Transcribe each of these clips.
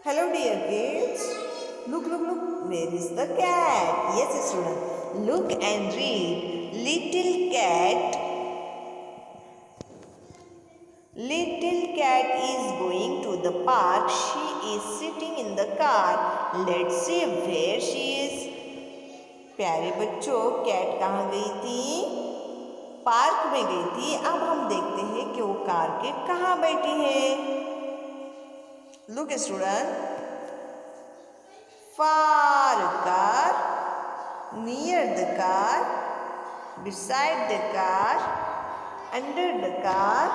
Hello dear kids. Look. Where is the cat? Yes student. Look and read. Little cat is going to the park. She is sitting in the car. Let's see where she is. प्यारे बच्चों, cat कहाँ गई थी? Park में गई थी। अब हम देखते हैं कि वो कार के कहाँ बैठी है। Look student. Far car, near the car, beside the car, under the car,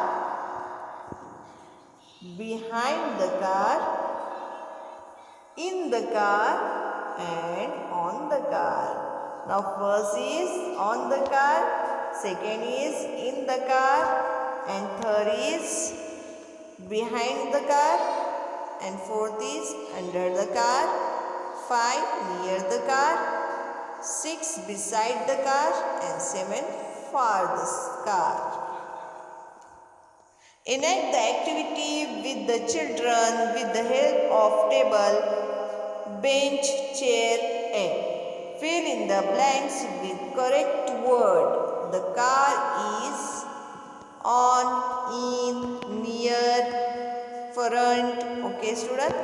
behind the car, in the car and on the car. Now first is on the car, second is in the car and third is behind the car and fourth is under the car, 5 near the car, 6 beside the car and 7 for the car. Enact the activity with the children with the help of table, bench, chair and fill in the blanks with correct word. The car is on, in, near, front. Okay student.